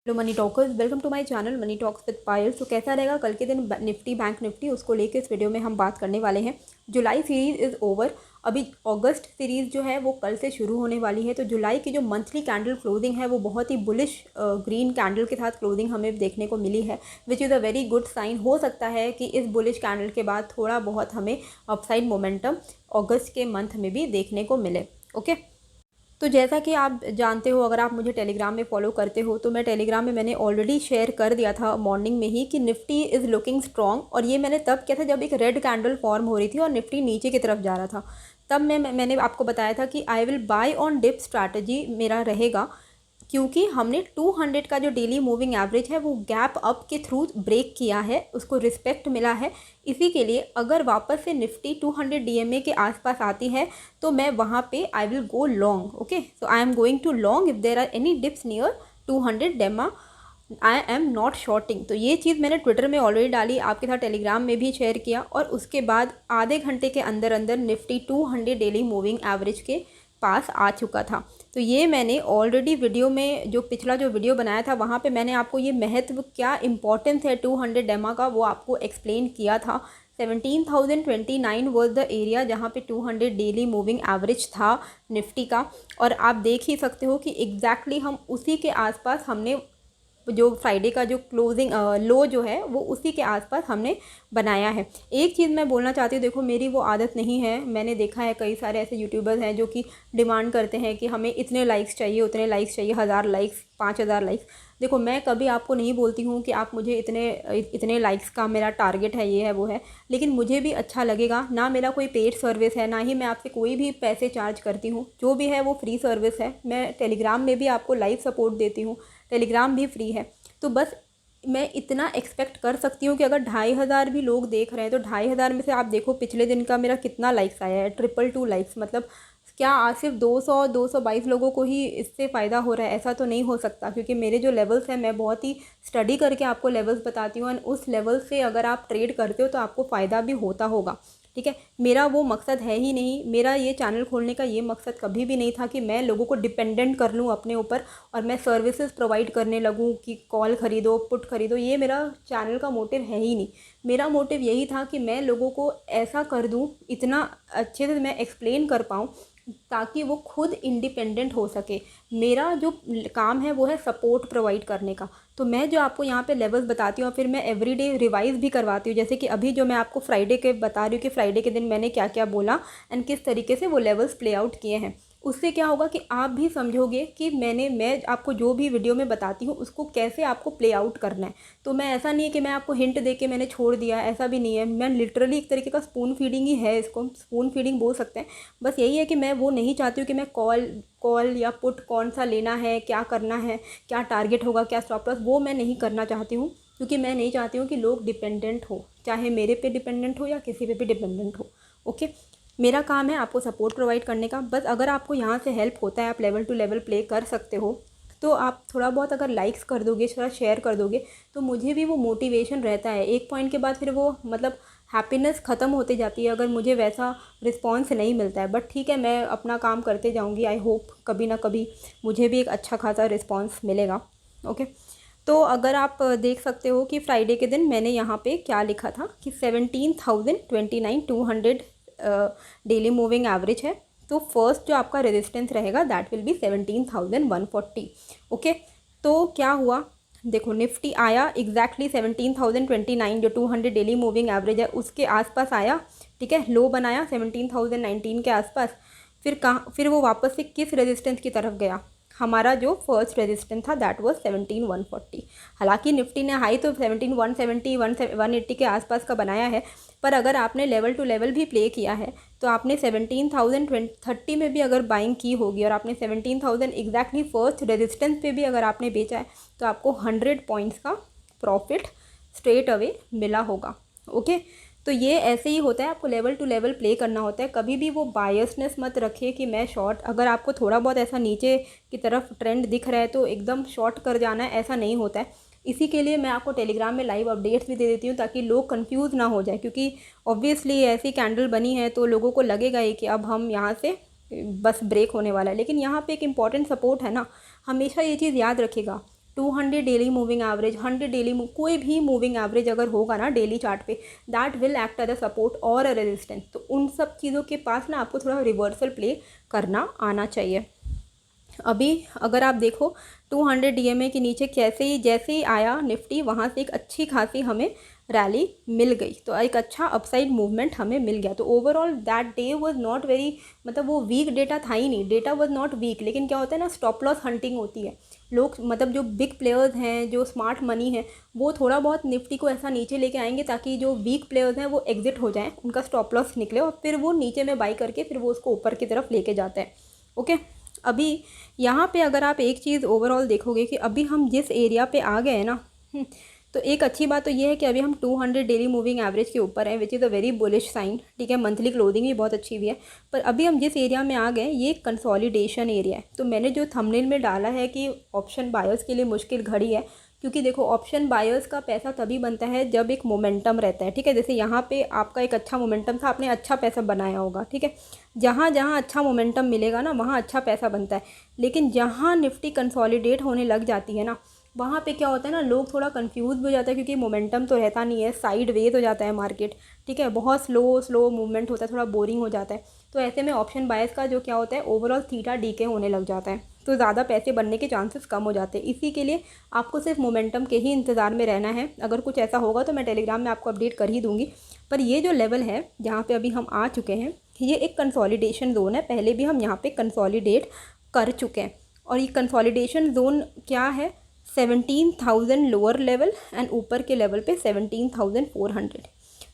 Hello money talkers, welcome to my channel money talks with Payal. तो कैसा रहेगा कल के दिन निफ्टी बैंक निफ्टी, उसको लेके इस वीडियो में हम बात करने वाले हैं। जुलाई सीरीज़ इज़ ओवर, अभी अगस्त सीरीज़ जो है वो कल से शुरू होने वाली है। तो जुलाई की जो मंथली कैंडल क्लोजिंग है वो बहुत ही बुलिश ग्रीन कैंडल के साथ क्लोजिंग हमें देखने को मिली है, which is a very good sign. हो सकता है कि इस बुलिश कैंडल के बाद थोड़ा बहुत हमें अपसाइड मोमेंटम अगस्त के मंथ में भी देखने को मिले। ओके, तो जैसा कि आप जानते हो, अगर आप मुझे टेलीग्राम में फॉलो करते हो तो मैं टेलीग्राम में मैंने ऑलरेडी शेयर कर दिया था मॉर्निंग में ही कि निफ्टी इज़ लुकिंग स्ट्रॉन्ग। और ये मैंने तब किया था जब एक रेड कैंडल फॉर्म हो रही थी और निफ्टी नीचे की तरफ जा रहा था। तब मैंने आपको बताया था कि I will buy on dip strategy मेरा रहेगा, क्योंकि हमने 200 का जो डेली मूविंग एवरेज है वो गैप अप के थ्रू ब्रेक किया है, उसको रिस्पेक्ट मिला है। इसी के लिए अगर वापस से निफ्टी 200 डीएमए के आसपास आती है तो मैं वहाँ पे I will go long. Okay, so I am going to long if there are any dips near 200 DEMA, I am not shorting. तो ये चीज़ मैंने ट्विटर में ऑलरेडी डाली, आपके साथ टेलीग्राम में भी शेयर किया, और उसके बाद आधे घंटे के अंदर अंदर निफ्टी 200 डेली मूविंग एवरेज के पास आ चुका था। तो ये मैंने ऑलरेडी वीडियो में, जो पिछला जो वीडियो बनाया था वहाँ पे मैंने आपको ये महत्व, क्या इंपॉर्टेंस है 200 डेमा का, वो आपको एक्सप्लेन किया था। 17,029 वॉज द एरिया जहाँ पे 200 डेली मूविंग एवरेज था निफ्टी का। और आप देख ही सकते हो कि एग्जैक्टली हम उसी के आसपास हमने जो फ्राइडे का जो क्लोजिंग लो जो है वो उसी के आसपास हमने बनाया है। एक चीज़ मैं बोलना चाहती हूँ, देखो मेरी वो आदत नहीं है, मैंने देखा है कई सारे ऐसे यूट्यूबर्स हैं जो कि डिमांड करते हैं कि हमें इतने लाइक्स चाहिए, उतने लाइक्स चाहिए, 1000 लाइक्स, 5000 लाइक्स। देखो मैं कभी आपको नहीं बोलती हूँ कि आप मुझे इतने लाइक्स का मेरा टारगेट है, ये है वो है, लेकिन मुझे भी अच्छा लगेगा ना। मेरा कोई पेड सर्विस है, ना ही मैं आपसे कोई भी पैसे चार्ज करती हूँ, जो भी है वो फ्री सर्विस है। मैं टेलीग्राम में भी आपको लाइव सपोर्ट देती हूँ, टेलीग्राम भी फ्री है। तो बस मैं इतना एक्सपेक्ट कर सकती हूँ कि अगर 2500 भी लोग देख रहे हैं तो 2500 में से आप देखो पिछले दिन का मेरा कितना लाइक्स आया है, 222 लाइक्स। मतलब क्या आज सिर्फ 222 लोगों को ही इससे फ़ायदा हो रहा है? ऐसा तो नहीं हो सकता, क्योंकि मेरे जो लेवल्स हैं मैं बहुत ही स्टडी करके आपको लेवल्स बताती हूँ, एंड उस लेवल से अगर आप ट्रेड करते हो तो आपको फ़ायदा भी होता होगा। ठीक है, मेरा वो मकसद है ही नहीं। मेरा ये चैनल खोलने का ये मकसद कभी भी नहीं था कि मैं लोगों को डिपेंडेंट कर लूँ अपने ऊपर और मैं सर्विसेज प्रोवाइड करने लगूँ कि कॉल ख़रीदो, पुट ख़रीदो। ये मेरा चैनल का मोटिव है ही नहीं। मेरा मोटिव यही था कि मैं लोगों को ऐसा कर दूँ, इतना अच्छे से मैं एक्सप्लेन कर पाऊँ ताकि वो खुद इंडिपेंडेंट हो सके। मेरा जो काम है वो है सपोर्ट प्रोवाइड करने का। तो मैं जो आपको यहाँ पे लेवल्स बताती हूँ और फिर मैं एवरीडे रिवाइज भी करवाती हूँ, जैसे कि अभी जो मैं आपको फ्राइडे के बता रही हूँ कि फ्राइडे के दिन मैंने क्या क्या बोला एंड किस तरीके से वो लेवल्स प्ले आउट किए हैं। उससे क्या होगा कि आप भी समझोगे कि मैं आपको जो भी वीडियो में बताती हूँ उसको कैसे आपको प्ले आउट करना है। तो मैं, ऐसा नहीं है कि मैं आपको हिंट दे के मैंने छोड़ दिया, ऐसा भी नहीं है। मैं लिटरली एक तरीके का स्पून फीडिंग ही है, इसको स्पून फीडिंग बोल सकते हैं। बस यही है कि मैं वो नहीं चाहती हूँ कि मैं कॉल या पुट कौन सा लेना है, क्या करना है, क्या टारगेट होगा, क्या स्टॉप लॉस, वो मैं नहीं करना चाहती हूँ। क्योंकि मैं नहीं चाहती हूँ कि लोग डिपेंडेंट हो, चाहे मेरे पे डिपेंडेंट हो या किसी पे भी डिपेंडेंट हो। ओके, मेरा काम है आपको सपोर्ट प्रोवाइड करने का। बस अगर आपको यहाँ से हेल्प होता है, आप लेवल टू लेवल प्ले कर सकते हो, तो आप थोड़ा बहुत अगर लाइक्स कर दोगे, थोड़ा शेयर कर दोगे, तो मुझे भी वो मोटिवेशन रहता है। एक पॉइंट के बाद फिर वो मतलब हैप्पीनेस ख़त्म होती जाती है अगर मुझे वैसा रिस्पॉन्स नहीं मिलता है। बट ठीक है, मैं अपना काम करते जाऊँगी। आई होप कभी ना कभी मुझे भी एक अच्छा खासा रिस्पॉन्स मिलेगा। ओके, तो अगर आप देख सकते हो कि फ्राइडे के दिन मैंने यहाँ पे क्या लिखा था कि 17,029 200 डेली मूविंग एवरेज है। तो फर्स्ट जो आपका रेजिस्टेंस रहेगा दैट विल बी 17,140। ओके, तो क्या हुआ, देखो निफ्टी आया एग्जैक्टली 17,029 जो 200 डेली मूविंग एवरेज है उसके आसपास आया। ठीक है, लो बनाया 17,019 के आसपास। फिर वो वापस से किस रेजिस्टेंस की तरफ गया? हमारा जो फर्स्ट रेजिस्टेंस था दैट वाज 17,140। हालांकि निफ्टी ने हाई तो 17,170 180 के आसपास का बनाया है, पर अगर आपने लेवल टू लेवल भी प्ले किया है तो आपने 17,030 में भी अगर बाइंग की होगी और आपने 17,000 एग्जैक्टली फर्स्ट रेजिस्टेंस पे भी अगर आपने बेचा है तो आपको 100 पॉइंट्स का प्रॉफिट स्ट्रेट अवे मिला होगा। ओके, तो ये ऐसे ही होता है, आपको लेवल टू लेवल प्ले करना होता है। कभी भी वो बायसनेस मत रखिए कि मैं शॉर्ट, अगर आपको थोड़ा बहुत ऐसा नीचे की तरफ ट्रेंड दिख रहा है तो एकदम शॉर्ट कर जाना है, ऐसा नहीं होता है। इसी के लिए मैं आपको टेलीग्राम में लाइव अपडेट्स भी दे देती हूँ ताकि लोग कंफ्यूज ना हो जाए, क्योंकि ऑब्वियसली ऐसी कैंडल बनी है तो लोगों को लगेगा ही कि अब हम यहाँ से बस ब्रेक होने वाला है। लेकिन यहाँ पे एक इम्पॉर्टेंट सपोर्ट है ना, हमेशा ये चीज़ याद रखिएगा, 200 डेली मूविंग एवरेज, 100 डेली कोई भी मूविंग एवरेज अगर होगा ना डेली चार्ट पे, that will act as a support और अ रेजिस्टेंस। तो उन सब चीज़ों के पास ना आपको थोड़ा रिवर्सल प्ले करना आना चाहिए। अभी अगर आप देखो 200 DMA के नीचे जैसे ही आया निफ्टी, वहाँ से एक अच्छी खासी हमें रैली मिल गई, तो एक अच्छा अपसाइड मूवमेंट हमें मिल गया। तो overall that day was not very, मतलब वो वीक डेटा था ही नहीं, डेटा वाज नॉट वीक, लेकिन क्या होता है ना, स्टॉप लॉस हंटिंग होती है। लोग मतलब जो बिग प्लेयर्स हैं, जो स्मार्ट मनी है, वो थोड़ा बहुत निफ्टी को ऐसा नीचे लेके आएंगे ताकि जो वीक प्लेयर्स हैं वो एग्जिट हो जाएं, उनका स्टॉप लॉस निकले, और फिर वो नीचे में बाई करके फिर वो उसको ऊपर की तरफ लेके जाते हैं। ओके, अभी यहाँ पे अगर आप एक चीज़ ओवरऑल देखोगे कि अभी हम जिस एरिया पे आ गए हैं ना, तो एक अच्छी बात तो ये है कि अभी हम 200 डेली मूविंग एवरेज के ऊपर हैं, which is a very bullish sign. ठीक है, मंथली क्लोजिंग भी बहुत अच्छी हुई है, पर अभी हम जिस एरिया में आ गए ये कंसोलिडेशन एरिया है। तो मैंने जो थंबनेल में डाला है कि ऑप्शन बायर्स के लिए मुश्किल घड़ी है, क्योंकि देखो ऑप्शन बायर्स का पैसा तभी बनता है जब एक मोमेंटम रहता है। ठीक है, जैसे यहाँ पे आपका एक अच्छा मोमेंटम था, आपने अच्छा पैसा बनाया होगा। ठीक है, जहाँ जहाँ अच्छा मोमेंटम मिलेगा ना, वहाँ अच्छा पैसा बनता है। लेकिन जहाँ निफ्टी कंसोलिडेट होने लग जाती है ना, वहाँ पे क्या होता है ना, लोग थोड़ा कंफ्यूज भी हो जाता है, क्योंकि मोमेंटम तो रहता नहीं है, साइड वेज हो जाता है मार्केट। ठीक है, बहुत स्लो मूवमेंट होता है, थोड़ा बोरिंग हो जाता है। तो ऐसे में ऑप्शन बायर्स का जो क्या होता है, ओवरऑल थीटा डीके होने लग जाता है, तो ज़्यादा पैसे बनने के चांसेस कम हो जाते हैं। इसी के लिए आपको सिर्फ मोमेंटम के ही इंतज़ार में रहना है। अगर कुछ ऐसा होगा तो मैं टेलीग्राम में आपको अपडेट कर ही दूँगी। पर ये जो लेवल है जहाँ पे अभी हम आ चुके हैं, ये एक कंसोलिडेशन जोन है। पहले भी हम यहाँ पे कंसोलिडेट कर चुके हैं, और ये कंसोलिडेशन जोन क्या है, 17,000 लोअर लेवल एंड ऊपर के लेवल पे 17,400।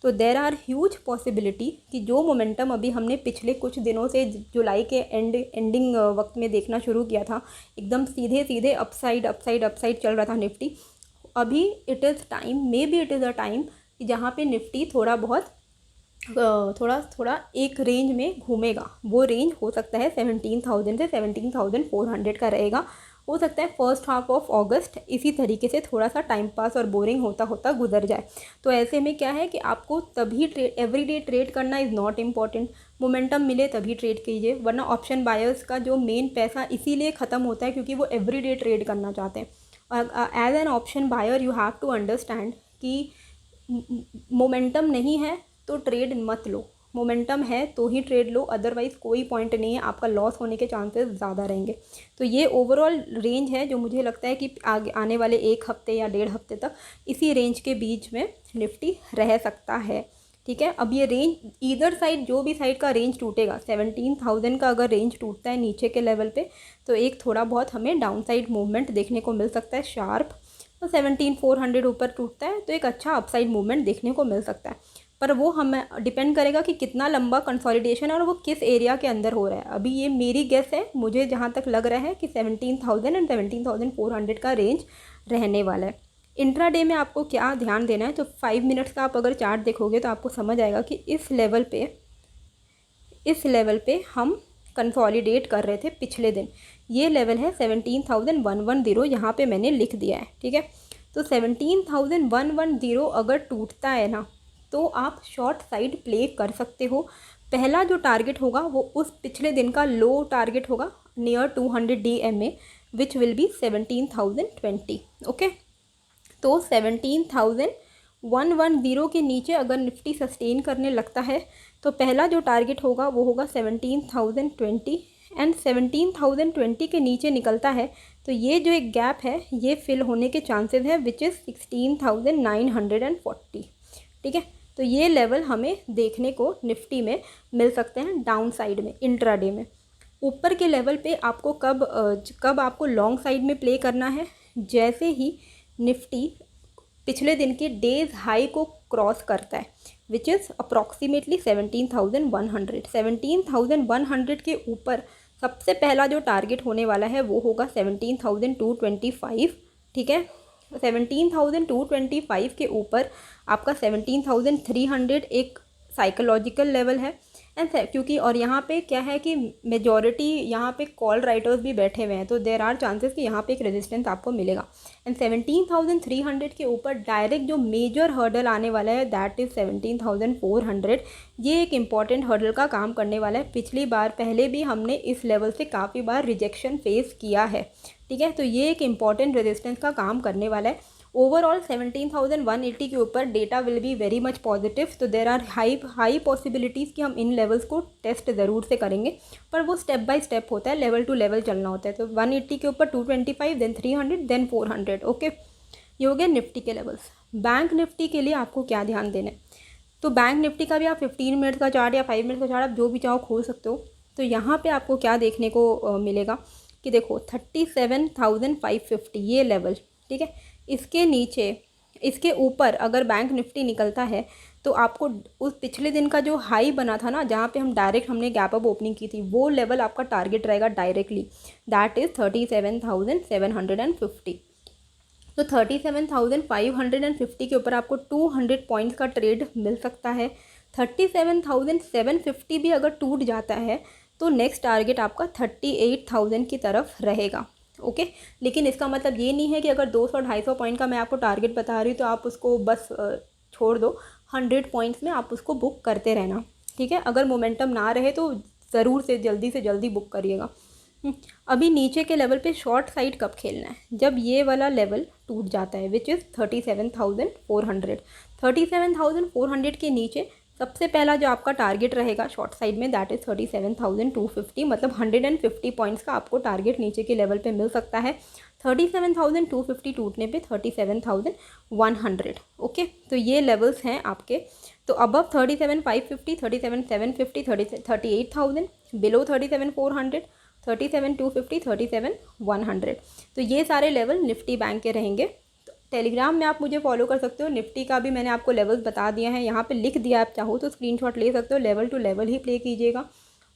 तो देर आर ह्यूज पॉसिबिलिटी कि जो मोमेंटम अभी हमने पिछले कुछ दिनों से जुलाई के एंडिंग वक्त में देखना शुरू किया था, एकदम सीधे सीधे अपसाइड चल रहा था निफ्टी, अभी it is time, may be it is a time कि जहाँ पे निफ्टी थोड़ा एक रेंज में घूमेगा। वो रेंज हो सकता है 17,000 से 17,400 का रहेगा। हो सकता है फर्स्ट हाफ ऑफ अगस्त इसी तरीके से थोड़ा सा टाइम पास और बोरिंग होता होता गुजर जाए। तो ऐसे में क्या है कि आपको तभी एवरीडे ट्रेड करना इज़ नॉट इम्पॉर्टेंट, मोमेंटम मिले तभी ट्रेड कीजिए, वरना ऑप्शन बायर्स का जो मेन पैसा इसीलिए ख़त्म होता है क्योंकि वो एवरीडे ट्रेड करना चाहते हैं। As an option buyer you have to understand कि मोमेंटम नहीं है तो ट्रेड मत लो, मोमेंटम है तो ही ट्रेड लो, अदरवाइज़ कोई पॉइंट नहीं है, आपका लॉस होने के चांसेस ज़्यादा रहेंगे। तो ये ओवरऑल रेंज है जो मुझे लगता है कि आगे आने वाले 1 हफ्ते या 1.5 हफ्ते तक इसी रेंज के बीच में निफ्टी रह सकता है। ठीक है, अब ये रेंज ईदर साइड, जो भी साइड का रेंज टूटेगा, 17,000 का अगर रेंज टूटता है नीचे के लेवल पे, तो एक थोड़ा बहुत हमें डाउन साइड मूवमेंट देखने को मिल सकता है शार्प। तो 17,400 ऊपर टूटता है तो एक अच्छा अपसाइड मूवमेंट देखने को मिल सकता है, पर वो हमें डिपेंड करेगा कि कितना लंबा कंसोलिडेशन है और वो किस एरिया के अंदर हो रहा है। अभी ये मेरी गेस है, मुझे जहाँ तक लग रहा है कि 17,000 एंड 17,400 का रेंज रहने वाला है। इंट्राडे में आपको क्या ध्यान देना है, तो 5 मिनट्स का आप अगर चार्ट देखोगे तो आपको समझ आएगा कि इस लेवल पे हम कंसोलिडेट कर रहे थे पिछले दिन। ये लेवल है 17,110, यहाँ पे मैंने लिख दिया है। ठीक है, तो 17,110 अगर टूटता है ना, तो आप शॉर्ट साइड प्ले कर सकते हो। पहला जो टारगेट होगा वो उस पिछले दिन का लो टारगेट होगा near 200 DMA, which will be 17,020। Okay, तो 17,110 के नीचे अगर निफ्टी सस्टेन करने लगता है तो पहला जो टारगेट होगा वो होगा 17,020, एंड 17,020 के नीचे निकलता है तो ये जो एक गैप है ये फिल होने के चांसेस है, विच इज़ 16,940। ठीक है, तो ये लेवल हमें देखने को निफ्टी में मिल सकते हैं डाउन साइड में इंट्राडे में। ऊपर के लेवल पे आपको कब आपको लॉन्ग साइड में प्ले करना है, जैसे ही निफ्टी पिछले दिन के डेज हाई को क्रॉस करता है, विच इज़ अप्रॉक्सीमेटली 17,100। 17,100 के ऊपर सबसे पहला जो टारगेट होने वाला है वो होगा 17,225। ठीक है, 17,225 के ऊपर आपका 17,300 एक साइकोलॉजिकल लेवल है। एंड क्योंकि और यहाँ पे क्या है कि मेजॉरिटी यहाँ पे कॉल राइटर्स भी बैठे हुए हैं, तो देर आर चांसेस कि यहाँ पे एक रेजिस्टेंस आपको मिलेगा। एंड 17,300 के ऊपर डायरेक्ट जो मेजर हर्डल आने वाला है दैट इज़ 17,400। ये एक इम्पॉर्टेंट हर्डल का काम करने वाला है। पिछली बार पहले भी हमने इस लेवल से काफ़ी बार रिजेक्शन फेस किया है, ठीक है। तो ये एक इम्पॉर्टेंट रेजिस्टेंस का काम करने वाला है। ओवरऑल 17,180 के ऊपर data will be very much positive, तो देर आर हाई पॉसिबिलिटीज़ कि हम इन लेवल्स को टेस्ट ज़रूर से करेंगे, पर वो स्टेप बाय स्टेप होता है, लेवल टू लेवल चलना होता है। तो 180 के ऊपर 225, देन 300, देन 400। ओके, ये हो गया निफ्टी के लेवल्स। बैंक निफ्टी के लिए आपको क्या ध्यान देना है, तो बैंक निफ्टी का भी आप 15 मिनट का चार्ट या 5 मिनट का चार्ट आप जो भी चाहो खोल सकते हो। तो यहाँ पे आपको क्या देखने को मिलेगा कि देखो 37,550 ये लेवल, ठीक है। इसके नीचे, इसके ऊपर अगर बैंक निफ्टी निकलता है तो आपको उस पिछले दिन का जो हाई बना था ना, जहाँ पे हमने गैप अप ओपनिंग की थी, वो लेवल आपका टारगेट रहेगा डायरेक्टली, दैट इज़ 37,750। तो 37,550 के ऊपर आपको 200 पॉइंट्स का ट्रेड मिल सकता है। 37,750 भी अगर टूट जाता है तो नेक्स्ट टारगेट आपका 38,000 की तरफ रहेगा। ओके, लेकिन इसका मतलब ये नहीं है कि अगर 200-250 पॉइंट का मैं आपको टारगेट बता रही हूँ तो आप उसको बस छोड़ दो। 100 पॉइंट्स में आप उसको बुक करते रहना, ठीक है। अगर मोमेंटम ना रहे तो ज़रूर से जल्दी बुक करिएगा। अभी नीचे के लेवल पे शॉर्ट साइड कब खेलना है, जब ये वाला लेवल टूट जाता है, विच इज़ 37,400। 37,400 के नीचे सबसे पहला जो आपका टारगेट रहेगा शॉर्ट साइड में, दैट इज़ 37,250, मतलब 150 पॉइंट्स का आपको टारगेट नीचे के लेवल पे मिल सकता है। 37,250 टूटने पे 37,100। ओके, तो ये लेवल्स हैं आपके। तो अबव 37,550, 37,750, 38,000, बिलो 37,400, 37,250, 37,100। तो ये सारे लेवल निफ्टी बैंक के रहेंगे। टेलीग्राम में आप मुझे फॉलो कर सकते हो। निफ्टी का भी मैंने आपको लेवल्स बता दिया है, यहाँ पे लिख दिया, आप चाहो तो स्क्रीनशॉट ले सकते हो। लेवल टू लेवल ही प्ले कीजिएगा।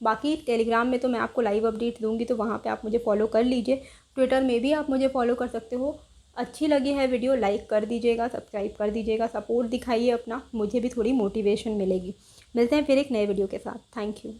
बाकी टेलीग्राम में तो मैं आपको लाइव अपडेट दूंगी, तो वहाँ पे आप मुझे फॉलो कर लीजिए। ट्विटर में भी आप मुझे फॉलो कर सकते हो। अच्छी लगी है वीडियो, लाइक कर दीजिएगा, सब्सक्राइब कर दीजिएगा, सपोर्ट दिखाइए अपना, मुझे भी थोड़ी मोटिवेशन मिलेगी। मिलते हैं फिर एक नए वीडियो के साथ। Thank you.